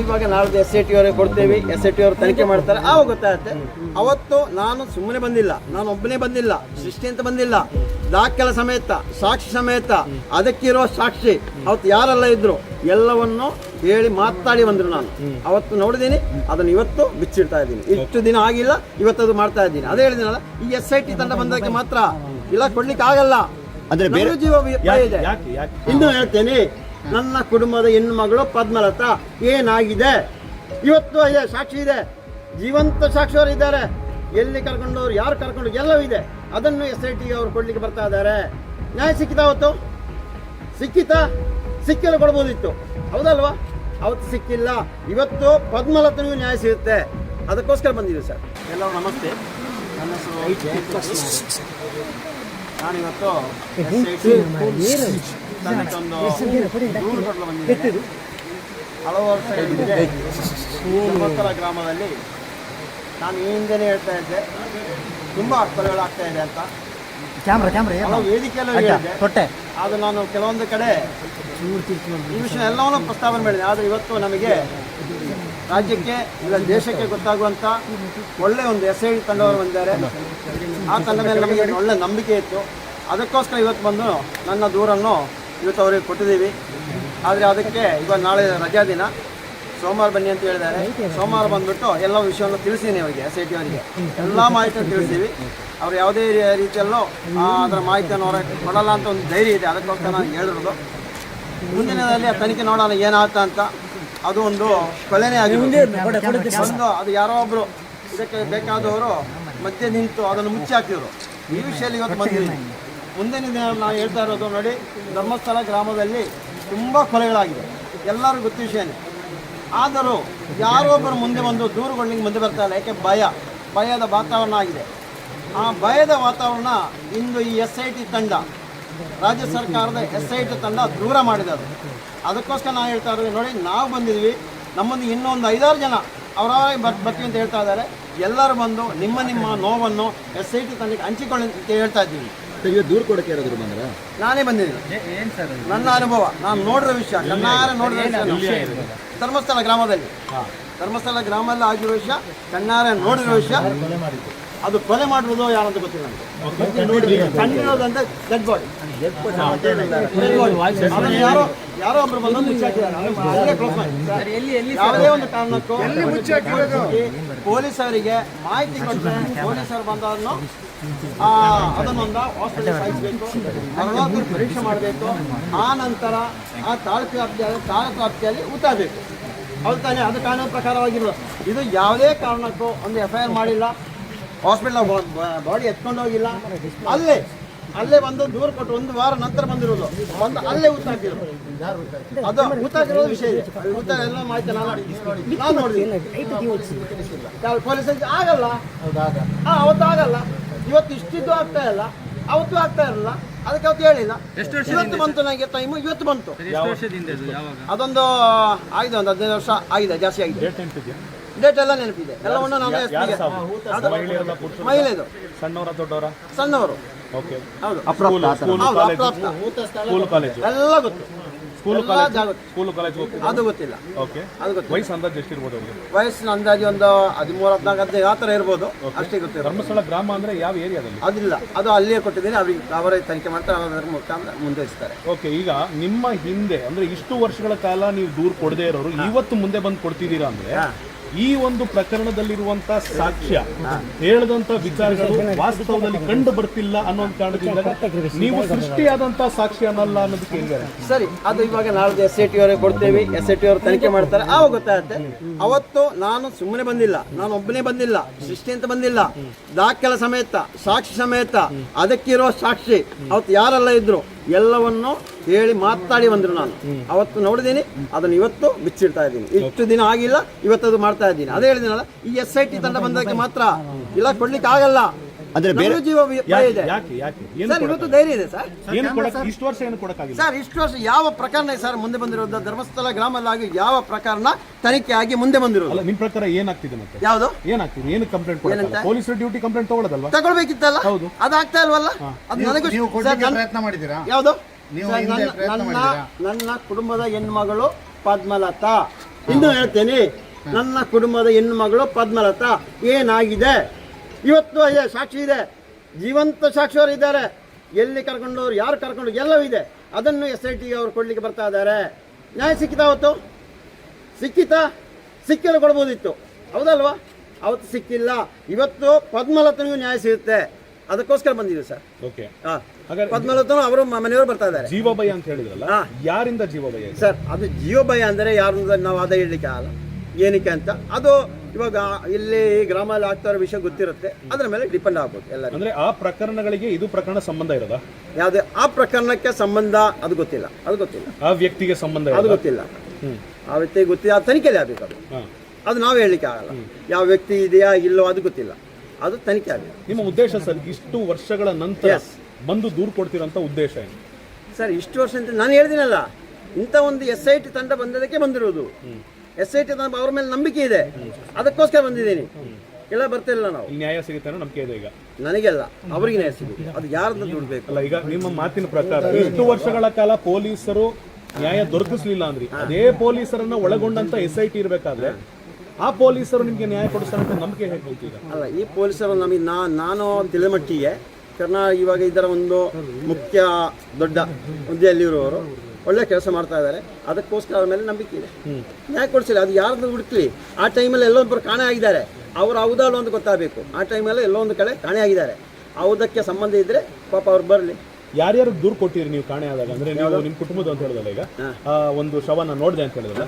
ಇವಾಗ ನಾಳೆ SIT ಅವರೇ ಕೊಡ್ತೇವೆ, SIT ಅವರು ತನಿಖೆ ಮಾಡ್ತಾರೆ, ಆವಾಗ ಗೊತ್ತಾಗುತ್ತೆ. ಅವತ್ತು ನಾನು ಸುಮ್ಮನೆ ಬಂದಿಲ್ಲ, ನಾನು ಒಬ್ಬನೇ ಬಂದಿಲ್ಲ, ಸೃಷ್ಟಿ ಅಂತ ಬಂದಿಲ್ಲ, ದಾಖಲೆ ಸಮೇತ, ಸಾಕ್ಷಿ ಸಮೇತ, ಅದಕ್ಕಿರೋ ಸಾಕ್ಷಿ ಅವತ್ತು ಯಾರೆಲ್ಲ ಇದ್ರು ಎಲ್ಲವನ್ನು ಹೇಳಿ ಮಾತಾಡಿ ಬಂದ್ರು. ನಾನು ಅವತ್ತು ನೋಡಿದ್ದೀನಿ, ಅದನ್ನು ಇವತ್ತು ಬಿಚ್ಚಿಡ್ತಾ ಇದ್ದೀನಿ. ಇಷ್ಟು ದಿನ ಆಗಿಲ್ಲ, ಇವತ್ತದು ಮಾಡ್ತಾ ಇದ್ದೀನಿ. ಅದೇ ಹೇಳಿದಿನಲ್ಲ, ಈ SIT ತಂಡ ಬಂದಕ್ಕೆ ಮಾತ್ರ ಇಲ್ಲ ಕೊಡ್ಲಿಕ್ಕೆ ಆಗಲ್ಲ. ಅಂದ್ರೆ ಜೀವ ಇದೆ. ಇನ್ನು ಹೇಳ್ತೇನೆ, ನನ್ನ ಕುಟುಂಬದ ಹೆಣ್ಣು ಮಗಳು ಪದ್ಮಲತಾ ಏನಾಗಿದೆ ಇವತ್ತು ಇದೆ, ಸಾಕ್ಷಿ ಇದೆ, ಜೀವಂತ ಸಾಕ್ಷಿಯವರು ಇದ್ದಾರೆ. ಎಲ್ಲಿ ಕರ್ಕೊಂಡವ್ರು, ಯಾರು ಕರ್ಕೊಂಡು, ಎಲ್ಲವೂ ಇದೆ. ಅದನ್ನು SIT ಅವರು ಕೊಡ್ಲಿಕ್ಕೆ ಬರ್ತಾ ಇದ್ದಾರೆ. ನ್ಯಾಯ ಸಿಕ್ಕಿತಾ ಅವತ್ತು? ಸಿಕ್ಕಿಲ್ಲ, ಕೊಡ್ಬೋದಿತ್ತು, ಹೌದಲ್ವಾ? ಅವತ್ತು ಸಿಕ್ಕಿಲ್ಲ. ಇವತ್ತು ಪದ್ಮಲತನಿಗೂ ನ್ಯಾಯ ಸಿಗುತ್ತೆ, ಅದಕ್ಕೋಸ್ಕರ ಬಂದಿದ್ದೀವಿ ಸರ್. ಎಲ್ಲರೂ ನಮಸ್ತೆ. ನನ್ನ ಹೆಸರು ನಾನಿವತ್ತು ದೂರು ಕೊಡಲು ಬಂದಿದ್ದೇನೆ. ಹಲವು ವರ್ಷ ಗ್ರಾಮದಲ್ಲಿ ನಾನು ಈ ಹಿಂದೆನೇ ಹೇಳ್ತಾ ಇದ್ದೆ, ತುಂಬ ಕೊಲೆಗಳಾಗ್ತಾ ಇದೆ ಅಂತ. ಹಲವು ವೇದಿಕೆಯಲ್ಲೂ ಹೇಳಿದ್ದೆ. ಅದು ನಾನು ಕೆಲವೊಂದು ಕಡೆ ಈ ವಿಷಯ ಎಲ್ಲವನ್ನೂ ಪ್ರಸ್ತಾವನೆ ಮಾಡಿದೆ. ಆದರೆ ಇವತ್ತು ನಮಗೆ ರಾಜ್ಯಕ್ಕೆ ಇಲ್ಲ ದೇಶಕ್ಕೆ ಗೊತ್ತಾಗುವಂಥ ಒಳ್ಳೆ ಒಂದು SIT ತಂಡವರು ಬಂದಿದ್ದಾರೆ. ಆ ತಂಡ ಮೇಲೆ ನಮಗೆ ಒಳ್ಳೆ ನಂಬಿಕೆ ಇತ್ತು. ಅದಕ್ಕೋಸ್ಕರ ಇವತ್ತು ಬಂದು ನನ್ನ ದೂರನ್ನು ಇವತ್ತು ಅವರಿಗೆ ಕೊಟ್ಟಿದ್ದೀವಿ. ಆದರೆ ಅದಕ್ಕೆ ಇವಾಗ ನಾಳೆ ರಜಾ ದಿನ, ಸೋಮವಾರ ಬನ್ನಿ ಅಂತ ಹೇಳಿದ್ದಾರೆ. ಸೋಮವಾರ ಬಂದುಬಿಟ್ಟು ಎಲ್ಲ ವಿಷಯವನ್ನು ತಿಳಿಸಿದ್ದೀನಿ ಅವರಿಗೆ, SIT ಅವರಿಗೆ ಎಲ್ಲ ಮಾಹಿತಿಯನ್ನು ತಿಳಿಸ್ತೀವಿ. ಅವ್ರು ಯಾವುದೇ ರೀತಿಯಲ್ಲೂ ಅದರ ಮಾಹಿತಿಯನ್ನು ಹೊರಗೆ ಕೊಡಲ್ಲ ಅಂತ ಒಂದು ಧೈರ್ಯ ಇದೆ. ಅದಕ್ಕೋಸ್ಕರ ನಾನು ಹೇಳಿರೋದು. ಮುಂದಿನದಲ್ಲಿ ಆ ತನಿಖೆ ನೋಡೋಣ ಏನಾಗ್ತಾ ಅಂತ. ಅದು ಒಂದು ಕೊಲೆನೇ ಆಗಿದೆ. ಅದು ಯಾರೋ ಒಬ್ಬರು ಇದಕ್ಕೆ ಬೇಕಾದವರು ಮಧ್ಯೆ ನಿಂತು ಅದನ್ನು ಮುಚ್ಚಿ ಹಾಕಿದ್ರು. ಈ ವಿಷಯದಲ್ಲಿ ಇವತ್ತು ಬಂದಿದ್ದೀನಿ. ಮುಂದಿನ ದಿನ ನಾವು ಹೇಳ್ತಾ ಇರೋದು ನೋಡಿ, ಧರ್ಮಸ್ಥಳ ಗ್ರಾಮದಲ್ಲಿ ತುಂಬ ಕೊಲೆಗಳಾಗಿದೆ, ಎಲ್ಲರಿಗೂ ಗೊತ್ತ ವಿಷಯನೇ. ಆದರೂ ಯಾರೋ ಒಬ್ಬರು ಮುಂದೆ ಬಂದು ದೂರುಗೊಳ್ಳಿಗೆ ಮುಂದೆ ಬರ್ತಾ ಇಲ್ಲ. ಯಾಕೆ? ಭಯದ ವಾತಾವರಣ ಆಗಿದೆ. ಆ ಭಯದ ವಾತಾವರಣ ಇಂದು ಈ SIT ತಂಡ, ರಾಜ್ಯ ಸರ್ಕಾರದ SIT ತಂಡ ದೂರ ಮಾಡಿದೆ. ಅದಕ್ಕೋಸ್ಕರ ನಾವು ಹೇಳ್ತಾ ಇರೋದು ನೋಡಿ, ನಾವು ಬಂದಿದ್ವಿ, ನಮ್ಮೊಂದು ಇನ್ನೊಂದು 5-6 ಜನ ಅವರಾಗಿ ಬರ್ತೀವಿ ಅಂತ ಹೇಳ್ತಾ ಇದ್ದಾರೆ. ಎಲ್ಲರೂ ಬಂದು ನಿಮ್ಮ ನೋವನ್ನು SIT ತಂಡಕ್ಕೆ ಹಂಚಿಕೊಳ್ಳಿ ಅಂತ ಹೇಳ್ತಾ ಇದ್ದೀವಿ. ದೂರು ಕೊಡಕ್ಕೆ ಯಾರಾದರೂ ಬಂದ್ರ? ನಾನೇ ಬಂದಿದ್ದೀನಿ. ನನ್ನ ಅನುಭವ, ನಾನು ನೋಡಿರೋ ವಿಷಯ, ಕಣ್ಣಾರೆ ನೋಡಿರೋ ವಿಷಯ. ಧರ್ಮಸ್ಥಳ ಗ್ರಾಮದಲ್ಲಿ ಆಗಿರೋ ವಿಷಯ, ಕಣ್ಣಾರೆ ನೋಡಿರೋ ವಿಷಯ. ಅದು ಕೊಲೆ ಮಾಡಿರೋದು ಯಾರಂತ ಗೊತ್ತಿಲ್ಲ ನನಗೆ. ಕಣ್ಣಿರೋದಂತ ಡೆಡ್ ಬಾಡಿ. ಯಾರೋ ಒಬ್ರು ಬಂದು ಮುಚ್ಚಾಕಿದ್ದಾರೆ. ಯಾವುದೇ ಒಂದು ಕಾರಣಕ್ಕೂ ಪೊಲೀಸರಿಗೆ ಮಾಹಿತಿ ಕೊಟ್ಟು ಪೊಲೀಸರು ಬಂದನ್ನು ಅದನ್ನೊಂದು ಹಾಸ್ಪಿಟಲ್ ಸಾಗಿಸಬೇಕು, ಮರಣೋತ್ತರ ಪರೀಕ್ಷೆ ಮಾಡಬೇಕು. ಆ ನಂತರ ಆ ತಾಲೂಕು ವ್ಯಾಪ್ತಿಯಲ್ಲಿ ಉತ್ತಬೇಕು. ಹೌದು ತಾನೆ? ಅದು ಕಾನೂನು ಪ್ರಕಾರವಾಗಿರೋದು. ಇದು ಯಾವುದೇ ಕಾರಣಕ್ಕೂ ಒಂದು FIR ಮಾಡಿಲ್ಲ, ಹಾಸ್ಪಿಟಲ್ ಬಾಡಿ ಎತ್ಕೊಂಡು ಹೋಗಿಲ್ಲ. ಅಲ್ಲೇ ಬಂದು ದೂರು ಕೊಟ್ಟು 1 ವಾರ ನಂತರ ಬಂದಿರೋದು, ಬಂದು ಅಲ್ಲೇ ಊತಾಕಿರೋದು. ಅದು ಊತಾಕಿರೋದು ವಿಷಯ ಇದೆ. ಊತ ಎಲ್ಲ ಮಾಹಿತಿ ನಾನು ನೋಡಿದ್ದೀನಿ. ಪೊಲೀಸ್ ಆಗಲ್ಲ, ಅವತ್ತು ಆಗಲ್ಲ. ಇವತ್ತು ಇಷ್ಟಿದ್ದು ಆಗ್ತಾ ಇಲ್ಲ, ಅವತ್ತು ಆಗ್ತಾ ಇರಲ್ಲ. ಅದಕ್ಕೆ ಅವತ್ತು ಹೇಳಿಲ್ಲ. ಇವತ್ತು ಬಂತು ನನಗೆ ಟೈಮು, ಇವತ್ತು ಬಂತು. ಅದೊಂದು ಆಗಿದೆ, ಒಂದು 15 ವರ್ಷ ಆಗಿದೆ, ಜಾಸ್ತಿ ಆಗಿದೆ. ಡೇಟ್ ಎಲ್ಲ ನೆನಪಿದೆ. ಎಲ್ಲವನ್ನು ನಾನು ಮಹಿಳೆದು ಸಣ್ಣವರು. ಹೌದು, ಎಲ್ಲ ಗೊತ್ತು. ಅದು ಗೊತ್ತಿಲ್ಲ. ವಯಸ್ಸಿನ ಅಂದಾಜು ಒಂದು 13-14 ಆ ಥರ ಇರ್ಬೋದು, ಅಷ್ಟೇ ಗೊತ್ತಿಲ್ಲ. ಧರ್ಮಸ್ಥಳ ಗ್ರಾಮ ಅಂದ್ರೆ ಯಾವ ಏರಿಯಾದಲ್ಲಿ? ಅದಿಲ್ಲ, ಅದು ಅಲ್ಲಿಯೇ ಕೊಟ್ಟಿದ್ದೀನಿ. ಅವ್ರಿಗೆ ಅವರೇ ತನಿಖೆ ಮಾಡ್ತಾರೆ, ಅದರ ಮುಖಾಂತರ ಮುಂದುವರಿಸ್ತಾರೆ. ಓಕೆ, ಈಗ ನಿಮ್ಮ ಹಿಂದೆ ಅಂದ್ರೆ ಇಷ್ಟು ವರ್ಷಗಳ ಕಾಲ ನೀವು ದೂರು ಕೊಡದೇ ಇರೋರು ಇವತ್ತು ಮುಂದೆ ಬಂದು ಕೊಡ್ತಿದ್ದೀರಾ ಅಂದ್ರೆ ಈ ಒಂದು ಪ್ರಕರಣದಲ್ಲಿರುವಂತ ಸಾಕ್ಷ್ಯ ಹೇಳದಂತ ವಿಚಾರಗಳು ವಾಸ್ತವದಲ್ಲಿ ಕಂಡು ಬರ್ತಿಲ್ಲ ಅನ್ನೋ ಕಾರಣದಿಂದ ನೀವು ಸೃಷ್ಟಿಯಾದಂತ ಸಾಕ್ಷ್ಯ ಅನ್ನಲ್ಲ ಅನ್ನೋದಕ್ಕೆ ಹೇಳಿದ್ದಾರೆ. ಸರಿ, ಅದು ಇವಾಗ ನಾಳೆ SIT ಅವರೇ ಕೊಡ್ತೇವೆ, SIT ಅವರು ತನಿಖೆ ಮಾಡ್ತಾರೆ, ಆವಾಗ ಗೊತ್ತಾಗುತ್ತೆ. ಅವತ್ತು ನಾನು ಸುಮ್ಮನೆ ಬಂದಿಲ್ಲ, ನಾನು ಒಬ್ಬನೇ ಬಂದಿಲ್ಲ, ಸೃಷ್ಟಿ ಅಂತ ಬಂದಿಲ್ಲ, ದಾಖಲೆ ಸಮೇತ, ಸಾಕ್ಷಿ ಸಮೇತ, ಅದಕ್ಕಿರೋ ಸಾಕ್ಷಿ ಅವತ್ತು ಯಾರೆಲ್ಲ ಇದ್ರು ಎಲ್ಲವನ್ನು ಹೇಳಿ ಮಾತಾಡಿ ಬಂದ್ರು. ನಾನು ಅವತ್ತು ನೋಡಿದ್ದೀನಿ, ಅದನ್ನು ಇವತ್ತು ಬಿಚ್ಚಿಡ್ತಾ ಇದ್ದೀನಿ. ಇಷ್ಟು ದಿನ ಆಗಿಲ್ಲ, ಇವತ್ತದು ಮಾಡ್ತಾ ಇದ್ದೀನಿ. ಅದೇ ಹೇಳಿದಿನಲ್ಲ, ಈ SIT ತಂಡ ಬಂದಕ್ಕೆ ಮಾತ್ರ ಇಲ್ಲ ಕೊಡ್ಲಿಕ್ಕೆ ಆಗಲ್ಲ. ಅಂದ್ರೆ ಜೀವ ಇದೆ ಸರ್, ಇವತ್ತು ಧೈರ್ಯ ಇದೆ ಸರ್. ಇಷ್ಟು ವರ್ಷ ಏನು ಕೊಡಕ್ಕಾಗಿಲ್ಲ ಸರ್. ಇಷ್ಟು ವರ್ಷ ಯಾವ ಪ್ರಕರಣ ಸರ್ ಮುಂದೆ ಬಂದಿರೋದು? ಧರ್ಮಸ್ಥಳ ಗ್ರಾಮದಲ್ಲಿ ಯಾವ ಪ್ರಕರಣ ತನಿಖೆ ಆಗಿ ಮುಂದೆ ಬಂದಿರೋದು? ನಿಮ್ ಪ್ರಕಾರ ಏನಾಗ್ತಿದೆ? ಮತ್ತೆ ಯಾವುದು ಏನಾಗ್ತಿದೆ? ಏನು ಕಂಪ್ಲೇಂಟ್ ಕೊಡಲ್ಲ? ಪೊಲೀಸರ ಡ್ಯೂಟಿ ಕಂಪ್ಲೇಂಟ್ ತಗೊಳ್ಳೋದಲ್ವಾ? ತಗೊಳ್ಬೇಕಿತ್ತಲ್ಲ, ಅದಾಗ್ತಾ ಇಲ್ವಲ್ಲ. ಅದು ನನಗೂ ಪ್ರಯತ್ನ ಮಾಡಿದ್ದೀರಾ? ಯಾವುದು? ನನ್ನ ಕುಟುಂಬದ ಹೆಣ್ಮಗಳು ಪದ್ಮಲತಾ ಇನ್ನು ಹೇಳ್ತೇನೆ, ನನ್ನ ಕುಟುಂಬದ ಹೆಣ್ಣು ಮಗಳು ಪದ್ಮಲತಾ ಏನಾಗಿದೆ ಇವತ್ತು ಸಾಕ್ಷಿ ಇದೆ, ಜೀವಂತ ಸಾಕ್ಷಿಯವರು ಇದ್ದಾರೆ. ಎಲ್ಲಿ ಕರ್ಕೊಂಡವ್ರು, ಯಾರು ಕರ್ಕೊಂಡು, ಎಲ್ಲವೂ ಇದೆ. ಅದನ್ನು SIT ಅವರು ಕೊಡ್ಲಿಕ್ಕೆ ಬರ್ತಾ ಇದ್ದಾರೆ. ನ್ಯಾಯ ಸಿಕ್ಕಿತಾ ಅವತ್ತು? ಸಿಕ್ಕಿಲ್ಲ ಕೊಡ್ಬೋದಿತ್ತು, ಹೌದಲ್ವಾ? ಅವತ್ತು ಸಿಕ್ಕಿಲ್ಲ. ಇವತ್ತು ಪದ್ಮಲತನಿಗೂ ನ್ಯಾಯ ಸಿಗುತ್ತೆ, ಅದಕ್ಕೋಸ್ಕರ ಬಂದಿದೆ ಸರ್. ಓಕೆ, ಪದ್ಮಲತನು ಅವರು ಮನೆಯವರು ಬರ್ತಾ ಇದ್ದಾರೆ. ಜೀವಭಯ ಅಂತ ಹೇಳಿದ್ರಲ್ಲ, ಯಾರಿಂದ ಜೀವಭಯ ಸರ್? ಅದು ಜೀವಭಯ ಅಂದರೆ ಯಾರಿಂದ ನಾವು ಅದ ಹೇಳಲಿಕ್ಕೆ ಆಗಲ್ಲ, ಏನಕ್ಕೆ ಅಂತ. ಅದು ಇವಾಗ ಇಲ್ಲಿ ಗ್ರಾಮದಲ್ಲಿ ಆಗ್ತಾ ಇರೋ ವಿಷಯ ಗೊತ್ತಿರುತ್ತೆ, ಅದರ ಮೇಲೆ ಡಿಪೆಂಡ್ ಆಗ್ಬೋದು ಎಲ್ಲ. ಅಂದ್ರೆ ಆ ಪ್ರಕರಣಗಳಿಗೆ ಇದು ಪ್ರಕರಣ ಸಂಬಂಧ ಇರೋದಾ? ಯಾವುದೇ ಆ ಪ್ರಕರಣಕ್ಕೆ ಸಂಬಂಧ ಅದು ಗೊತ್ತಿಲ್ಲ, ಆ ವ್ಯಕ್ತಿಗೆ ಸಂಬಂಧ ಅದು ಗೊತ್ತಿಲ್ಲ, ಆ ವ್ಯಕ್ತಿಗೆ ಗೊತ್ತಿಲ್ಲ. ಅದು ತನಿಖೆಯಲ್ಲಿ ಆಗಬೇಕು. ಅದು ನಾವು ಹೇಳಲಿಕ್ಕೆ ಆಗಲ್ಲ, ಯಾವ ವ್ಯಕ್ತಿ ಇದೆಯಾ ಇಲ್ಲೋ ಅದು ಗೊತ್ತಿಲ್ಲ, ಅದು ತನಿಖೆ ಆಗಬೇಕು. ನಿಮ್ಮ ಉದ್ದೇಶ ಸರ್, ಇಷ್ಟು ವರ್ಷಗಳ ನಂತರ ಬಂದು ದೂರು ಕೊಡ್ತಿರೋಂಥ ಉದ್ದೇಶ ಏನು ಸರ್? ಇಷ್ಟು ವರ್ಷ ಅಂತ ನಾನು ಹೇಳಿದಿನಲ್ಲ, ಇಂಥ ಒಂದು SIT ತಂಡ ಬಂದದಕ್ಕೆ ಬಂದಿರೋದು. SIT ತಂಡ ಅವ್ರ ಮೇಲೆ ನಂಬಿಕೆ ಇದೆ, ಅದಕ್ಕೋಸ್ಕರ ಬಂದಿದ್ದೀನಿ. ಎಲ್ಲ ಬರ್ತಿಲ್ಲ ನಾವು. ನ್ಯಾಯ ಸಿಗುತ್ತೆ ಅನ್ನೋ ನಂಬಿಕೆ ಇದೆ ಈಗ ನನಗೆಲ್ಲ, ಅವರಿಗೆ ನ್ಯಾಯ ಸಿಗುತ್ತೆ. ಅದು ಯಾರನ್ನ ದುಡ್ಬೇಕು ಅಲ್ಲ. ಈಗ ನಿಮ್ಮ ಮಾತಿನ ಪ್ರಕಾರ ಇಷ್ಟು ವರ್ಷಗಳ ಕಾಲ ಪೊಲೀಸರು ನ್ಯಾಯ ದೊರಕಿಸ್ಲಿಲ್ಲ ಅಂದ್ರಿ, ಅದೇ ಪೊಲೀಸರನ್ನ ಒಳಗೊಂಡಂತ SIT ಇರಬೇಕಾದ್ರೆ ಆ ಪೊಲೀಸರು ನಿಮ್ಗೆ ನ್ಯಾಯ ಕೊಡಿಸ್ತಾರೆ ಅಂತ ನಂಬಿಕೆ ಹೇಗೆ ಹೋಗ್ತೀಗ? ಅಲ್ಲ, ಈ ಪೊಲೀಸರು ನಮಗೆ ನಾನು ತಿಳಿದ ಮಟ್ಟಿಗೆ ಇವಾಗ ಇದರ ಒಂದು ಮುಖ್ಯ ದೊಡ್ಡ ಹುದ್ದೆಯಲ್ಲಿರುವವರು ಒಳ್ಳೆ ಕೆಲಸ ಮಾಡ್ತಾ ಇದ್ದಾರೆ, ಅದಕ್ಕೋಸ್ಕರ ಅವ್ರ ಮೇಲೆ ನಂಬಿಕೆ ಇದೆ. ನ್ಯಾಯ ಕೊಡಿಸಿಲ್ಲ, ಅದು ಯಾರದ್ದು ಹುಡುಕ್ಲಿ. ಆ ಟೈಮಲ್ಲಿ ಎಲ್ಲೊಬ್ಬರು ಕಾಣೆ ಆಗಿದ್ದಾರೆ, ಅವ್ರು ಹೌದಲ್ಲ ಅಂತ ಗೊತ್ತಾಗಬೇಕು. ಆ ಟೈಮಲ್ಲಿ ಎಲ್ಲೋ ಒಂದು ಕಡೆ ಕಾಣೆ ಆಗಿದ್ದಾರೆ, ಹೌದಕ್ಕೆ ಸಂಬಂಧ ಇದ್ರೆ ಪಾಪ ಅವ್ರು ಬರಲಿ. ಯಾರ್ಯಾರು ದೂರು ಕೊಟ್ಟಿರಿ ನೀವು ಕಾಣೆ ಆದಾಗ? ಅಂದ್ರೆ ನೀವು ನಿಮ್ ಕುಟುಂಬದ ಅಂತ ಹೇಳಿದಲ್ಲ, ಈಗ ಒಂದು ಶವನ ನೋಡಿದೆ ಅಂತ ಹೇಳಿದಲ್ಲ,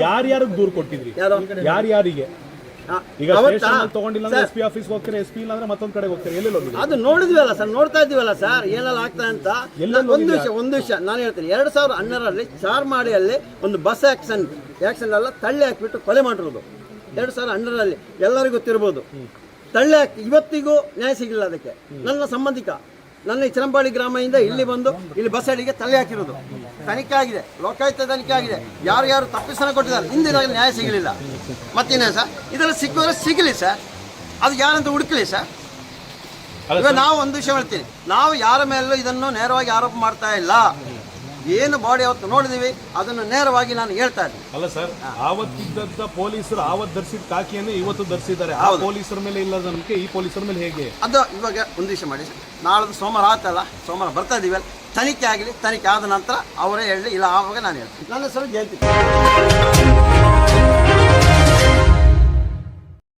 ಯಾರ್ಯಾರು ದೂರು ಕೊಟ್ಟಿದ್ರಿ? ಯಾರ್ಯಾರಿಗೆ? ಈಗ ತಗೊಂಡಿಲ್ಲ ಅಂದ್ರೆ SP ಆಫೀಸ್ ಹೋಗ್ತಾರೆ, SP ಇಲ್ಲ ಅಂದ್ರೆ ಮತ್ತೊಂದ್ ಕಡೆ ಹೋಗ್ತಾರೆ, ಎಲ್ಲೆಲ್ಲ ಹೋಗಿಲ್ಲ? ಅದು ನೋಡಿದ್ವಲ್ಲ ಸರ್, ನೋಡ್ತಾ ಇದ್ದೀವಲ್ಲ ಸರ್, ಏನೆಲ್ಲ ಆಗ್ತಾ ಅಂತ. ಒಂದು ವಿಷಯ ನಾನು ಹೇಳ್ತೀನಿ. 2012ರಲ್ಲಿ ಚಾರ್ಮಾಡಿಯಲ್ಲಿ ಒಂದು ಬಸ್ ಆಕ್ಸಿಡೆಂಟ್ ಎಲ್ಲ ತಳ್ಳಿ ಹಾಕಿಬಿಟ್ಟು ಕೊಲೆ ಮಾಡಿರೋದು 2012ರಲ್ಲಿ, ಎಲ್ಲರಿಗೂ ಗೊತ್ತಿರ್ಬೋದು. ತಳ್ಳಿ ಹಾಕಿ ಇವತ್ತಿಗೂ ನ್ಯಾಯ ಸಿಗಲಿಲ್ಲ ಅದಕ್ಕೆ. ನನ್ನ ಸಂಬಂಧಿಕ, ನನ್ನ ಈ ಚಿರಂಬಾಳಿ ಗ್ರಾಮದಿಂದ ಇಲ್ಲಿ ಬಂದು ಇಲ್ಲಿ ಬಸ್ ಅಡಿಗೆ ತಳ್ಳಿ ಹಾಕಿರೋದು ತನಿಖೆ ಆಗಿದೆ, ಲೋಕಾಯುಕ್ತ ತನಿಖೆ ಆಗಿದೆ. ಯಾರು ತಪ್ಪಿಸನ ಕೊಟ್ಟಿದ್ದಾರೆ, ಹಿಂದಿನ ನ್ಯಾಯ ಸಿಗಲಿಲ್ಲ. ಮತ್ತೇನೇ ಸರ್, ಇದೆಲ್ಲ ಸಿಕ್ಕಿದ್ರೆ ಸಿಗಲಿ ಸರ್, ಅದು ಯಾರಂತ ಹುಡುಕಲಿ ಸರ್. ಈಗ ನಾವು ಒಂದು ವಿಷಯ ಹೇಳ್ತೀನಿ, ನಾವು ಯಾರ ಮೇಲೂ ಇದನ್ನು ನೇರವಾಗಿ ಆರೋಪ ಮಾಡ್ತಾ ಇಲ್ಲ. ಏನು ಬಾಡಿ ಅವತ್ತು ನೋಡಿದೀವಿ ಅದನ್ನು ನೇರವಾಗಿ ನಾನು ಹೇಳ್ತಾ ಇದ್ದೀನಿ. ಅಲ್ಲ ಸರ್, ಆವತ್ತಿದ್ದ ಪೊಲೀಸರು ಆವತ್ತು ಧರಿಸಿದ ಕಾಕಿಯನ್ನು ಇವತ್ತು ಧರಿಸಿದ್ದಾರೆ. ಆ ಪೊಲೀಸರ ಮೇಲೆ ಇಲ್ಲದ ನಂಬಿಕೆ ಈ ಪೊಲೀಸರ ಮೇಲೆ ಹೇಗೆ? ಅದು ಇವಾಗ ಒಂದು ವಿಷಯ ಮಾಡಿ ಸರ್, ನಾಳೆ ಸೋಮವಾರ ಆಯ್ತಲ್ಲ, ಸೋಮವಾರ ಬರ್ತಾ ಇದೀವಿ, ತನಿಖೆ ಆಗಲಿ, ತನಿಖೆ ಆದ ನಂತರ ಅವರೇ ಹೇಳಿ, ಇಲ್ಲ ಆವಾಗ ನಾನು ಹೇಳ್ತೀನಿ. ನನ್ನ ಹೆಸರು ಜಯಂತಿ.